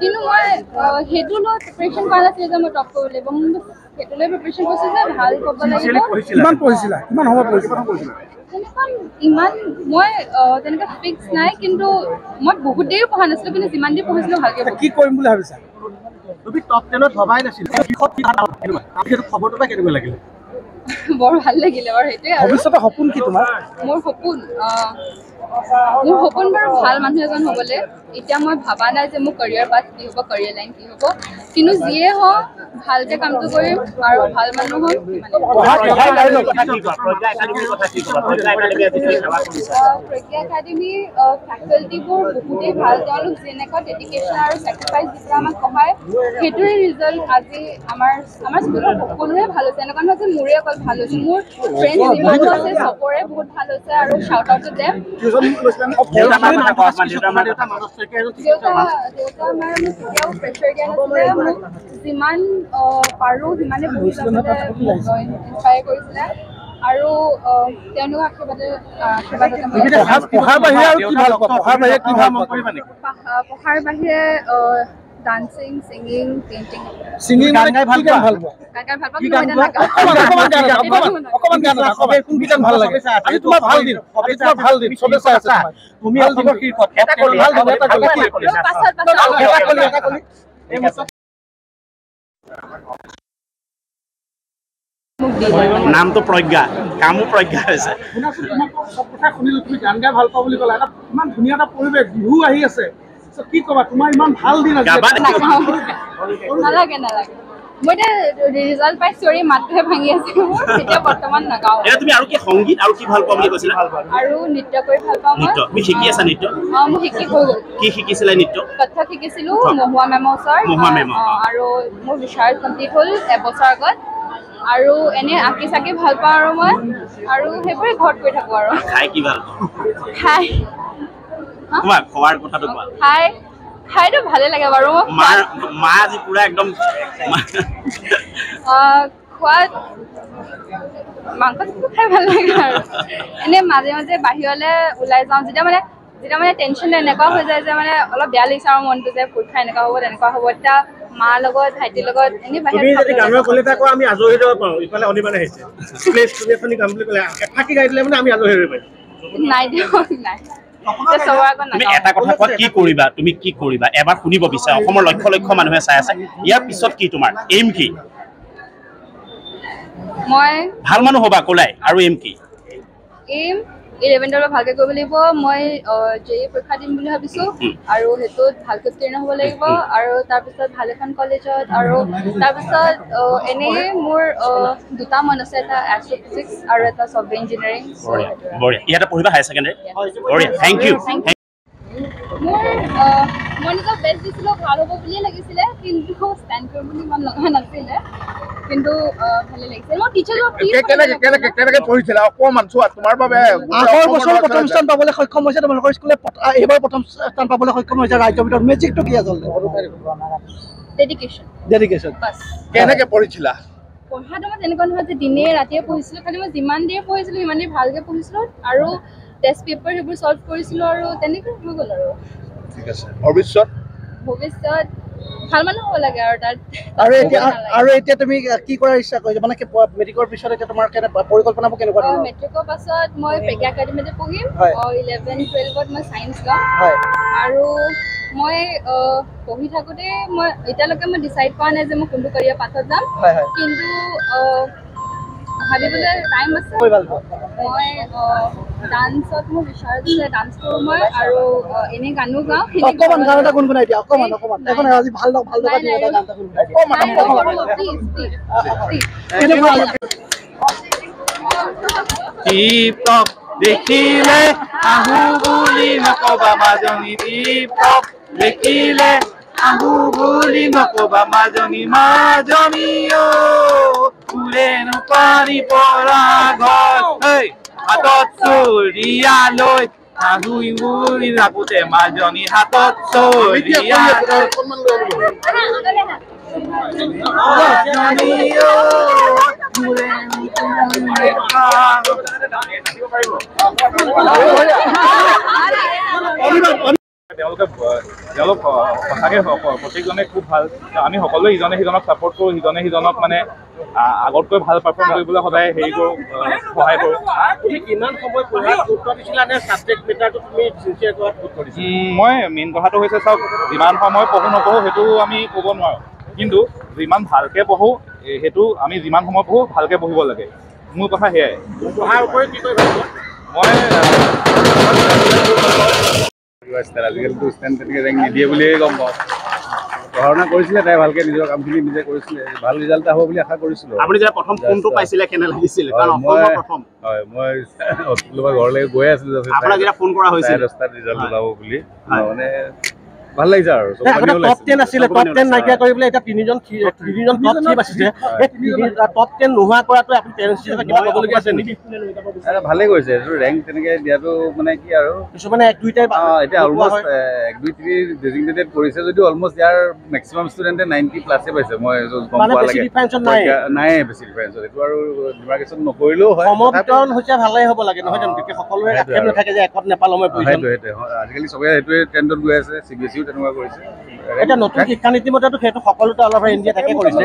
কিন্তু মই হেতু লো প্ৰিপাৰেচন কৰা নাছিল যে মই টপ কৰিব লাগিব হেতু লৈ প্ৰিপাৰেচন কৰিছে যে ভাল ক'ব লাগিব কিমান পঢ়িছিলা কিমান সময় পঢ়িছিলা ইমান মই তেনেকৈ ফিক্স নাই কিন্তু মই বহুত দেৰি পঢ়া নাছিলোঁ কিন্তু যিমান দেৰি পঢ়িছিলোঁ ভালকৈ কি কৰিম বুলি ভাবিছা তুমি টপ 10 ত ভবাই নাছিল সেইটো খবৰটো বা কেনেকৈ লাগিলে বৰ ভাল লাগিলে বাৰু সেইটোৱে আৰু ভৱিষ্যতৰ সপোন কি তোমাৰ মোৰ সপোন বাৰু ভাল মানুহ এজন হ'বলৈ এতিয়া মই ভাবা নাই যে মোৰ কেৰিয়াৰ পাথ কি হ'ব কেৰিয়াৰ লাইন কি হ'ব কিন্তু যিয়ে হওক ভালকৈ কামটো কৰিম আৰু ভাল মানুহ হ'ম প্ৰজ্ঞা একাডেমীৰ ফেকাল্টিবোৰ বহুতেই ভাল তেওঁলোক যেনেকুৱা ডেডিকেশ্যন আৰু ছেক্ৰিফাইচ দিছে আমাক সহায় সেইটোৰে ৰিজাল্ট আজি আমাৰ স্কুলৰ সকলোৰে ভাল হৈছে এনেকুৱা নহয় যে মোৰে অকল ভাল হৈছে মোৰ ফ্ৰেণ্ড যিমানো আছে চবৰে বহুত ভাল হৈছে আৰু শ্বাউট আউট টু দেম দেউতা আমাৰ মোক কেতিয়াও প্ৰেছাৰ দিয়া নাছিলে মোক যিমান পাৰোঁ সিমানে বহুত ইনস্পায়াৰ কৰিছিলে আৰু তেওঁলোকৰ পঢ়াৰ বাহিৰে ডান্সিং সিংগিং পেইণ্টিং সিংগিং গান গাই ভাল পোৱা ভাল লাগে আজি তোমাৰ ভাল দিন চবে চাই আছে তুমি অসমৰ শীৰ্ষত এটা কৰি ভাল দিন এটা কৰি নামটো প্ৰজ্ঞা কামো প্ৰজ্ঞা হৈছে সব কথা শুনিলো তুমি গান গাই ভাল পাওঁ বুলি ক'লা এটা ইমান ধুনীয়া এটা পৰিৱেশ বিহু আহি আছে কি ক'বা তোমাৰ ইমান ভাল দিন আছে নালাগে মই এতিয়া ৰিজাল্ট পাইছো আৰু মাতটোহে ভাঙি আছে এতিয়া বৰ্তমান নাগাওঁ তুমি আৰু কি সংগীত আৰু কি ভাল পোৱা বুলি কৈছিলা আৰু নৃত্য কৰি ভাল পাওঁ মই তুমি শিকি আছা নৃত্য মই শিকি হৈ গ'ল কি শিকিছিলা নৃত্য কথক শিকিছিলো মহুৱা মেমৰ ওচৰত আৰু মোৰ বিচাৰ কমপ্লিট হ'ল এবছৰ আগত আৰু এনে আঁকি চাকি ভাল পাওঁ আৰু মই আৰু সেইবোৰে ঘৰত কৰি থাকোঁ আৰু খাই কি ভাল খাই তোমাৰ খোৱাৰ কথাটো কোৱা খাইতো ভালে লাগে বাৰু মা আজি পুৰা একদম খোৱাত মাংসটো খাই ভাল লাগে আৰু এনে মাজে মাজে বাহিৰলৈ ওলাই যাওঁ যেতিয়া মানে টেনশ্যন এনেকুৱা হৈ যায় যে মানে অলপ বেয়া লাগিছে আৰু মনটো যে পৰীক্ষা এনেকুৱা হ'ব তেনেকুৱা হ'ব তেতিয়া মাৰ লগত ভাইটিৰ লগত এনেই বাহিৰত আমি আজৰি হ'ব পাৰোঁ ইফালে অনিবানে আহিছে তুমি গাম বুলি ক'লে ফাঁকি গাই দিলে মানে আমি আজৰি হৈ পাৰিম নাই তুমি এটা কথা কোৱা কি কৰিবা তুমি কি কৰিবা এবাৰ শুনিব বিচাৰা অসমৰ লক্ষ লক্ষ মানুহে চাই আছে ইয়াৰ পিছত কি তোমাৰ এইম কি মই ভাল মানুহ হ'বা ক'লাই আৰু এইম কি এইম 11ৰ ভালকৈ কৰিব লাগিব মই জেই পৰীক্ষা দিম বুলি ভাবিছোঁ আৰু সেইটোত ভালকৈ উত্তীৰ্ণ হ'ব লাগিব আৰু তাৰপিছত ভাল এখন কলেজত আৰু তাৰপিছত এনেই মোৰ দুটা মন আছে এটা এষ্ট্ৰফিজিক্স আৰু এটা ছফ্টৱেৰ ইঞ্জিনিয়াৰিং বঢ়িয়া ইয়াতে পঢ়িবা হায়াৰ ছেকেণ্ডাৰী বঢ়িয়া থেংক ইউ মই নিজৰ বেষ্ট দিছিলোঁ ভাল হ'ব বুলিয়ে লাগিছিলে কিন্তু ষ্টেণ্ড কৰিম বুলি ইমান লগা নাছিলে কিন্তু ভালে লাগিছে মই টিচাৰক কেনেকে পঢ়িছিলা অকমান চোৱা তোমাৰ বাবে আগৰ বছৰ প্ৰথম স্থান পাবলৈ সক্ষম হৈছে তোমালোকৰ স্কুলে এইবাৰ প্ৰথম স্থান পাবলৈ সক্ষম হৈছে ৰাজ্যৰ ভিতৰত মেজিকটো কি আচলতে ডেডিকেশ্যন বাছ কেনেকে পঢ়িছিলা পঢ়াটো মই তেনেকুৱা নহয় যে দিনে ৰাতিয়ে পঢ়িছিলোঁ খালি মই যিমান দেৰি পঢ়িছিলোঁ সিমান দেৰি ভালকৈ পঢ়িছিলোঁ আৰু টেষ্ট পেপাৰ সেইবোৰ ছল্ভ কৰিছিলোঁ আৰু তেনেকৈ হৈ গ'ল আৰু ঠিক আছে ভৱিষ্যত ভাল মানুহ হ'ব লাগে আৰু তাত আৰু এতিয়া তুমি কি কৰাৰ ইচ্ছা কৰিছা মানে মেট্ৰিকৰ পিছত এতিয়া তোমাৰ পৰিকল্পনাবোৰ কেনেকুৱা ধৰণৰ মেট্ৰিকৰ পাছত মই প্ৰজ্ঞা একাডেমীতে পঢ়িম 11-12ত মই ছায়েন্স ল'ম আৰু মই পঢ়ি থাকোঁতে মই এতিয়ালৈকে মই ডিচাইড কৰা নাই যে মই কোনটো কেৰিয়াৰ পাথত যাম কিন্তু ভাবিবলৈ টাইম আছে মই ডান্সত মোৰ বিচাৰ আছে ডান্স কৰোঁ মই আৰু এনেই গানো গাওঁ অকণমান গান এটা গুণগুণাই দিয়া অকণমান এখন আজি ভাল লগা গান এটা টিপ-টপ দেখিলে আহু বুলি নকবা মাজনী টিপ-টপ দেখিলে আহু বুলি নকবা মাজনী ফুলেনো পানী পৰা ঘৰ হাতত চৰিয়া লৈ আহু বুলি নাপোতে মাজনী হাতত চৰিয়া তেওঁলোক সঁচাকৈ প্ৰত্যেকজনে খুব ভাল আমি সকলোৱে ইজনে সিজনক ছাপোৰ্ট কৰোঁ সিজনে সিজনক মানে আগতকৈ ভাল পাৰফৰ্ম কৰিবলৈ সদায় হেৰি কৰোঁ সহায় কৰোঁ মই মেইন কথাটো হৈছে চাওক যিমান সময় পঢ়োঁ নপঢ়োঁ সেইটো আমি ক'ব নোৱাৰোঁ কিন্তু যিমান ভালকৈ পঢ়োঁ সেইটো আমি যিমান সময় পঢ়োঁ ভালকৈ পঢ়িব লাগে মোৰ কথা সেয়াই মই আজিকালিতো ষ্টেণ্ড তেনেকৈ ৰেংক নিদিয়ে বুলিয়ে গম পাওঁ পঢ়া শুনা কৰিছিলে তাই ভালকৈ নিজৰ কামখিনি নিজে কৰিছিলে ভাল ৰিজাল্ট হ'ব বুলি আশা কৰিছিলোঁ আপুনি যেতিয়া প্ৰথম ফোনটো পাইছিলে কেনে লাগিছিল কাৰণ অসমৰ প্ৰথম হয় মই হস্পিটেলৰ পৰা ঘৰলৈকে গৈ আছিলোঁ আপোনাক যেতিয়া ফোন কৰা হৈছিল 10:00 ৰিজাল্ট ওলাব বুলি মানে ভাল লাগিছে আৰু টপ 10 আছিলে টপ 10 নাইকিয়া কৰিবলৈ এতিয়া তিনিজন টপ 3 বাচিছে টপ 10 নোহোৱা কৰাটো আপুনি পেৰেণ্টছ হিচাপে কিবা ক'বলগীয়া আছে নেকি ভালেই কৰিছে এইটো ৰেংক তেনেকৈ দিয়াটো মানে কি আৰু কিছুমানে 1-2টাই এতিয়া অলমষ্ট 1-2-3 ডেজিগনেটেড কৰিছে যদিও অলমষ্ট ইয়াৰ মেক্সিমাম ষ্টুডেণ্টে 90+ পাইছে মই গম পোৱা লাগে নাই বেছি ডিফাৰেঞ্চত এইটো আৰু ডিমাৰ্কেশ্যন নকৰিলেও হয় সমবিতৰণ হৈছে ভালেই হ'ব লাগে নহয় জানো তেতিয়া সকলোৰে একেই নাথাকে যে একত নেপাল মই সেইটোৱে আজিকালি চবে সেইটোৱে ট্ৰেণ্ডত গৈ আছে CBSE তেনেকুৱা কৰিছে এটা নতুন শিক্ষানীতি মতেতো সেইটো সকলোতে অলপ ইণ্ডিয়া থাকে কৰিছে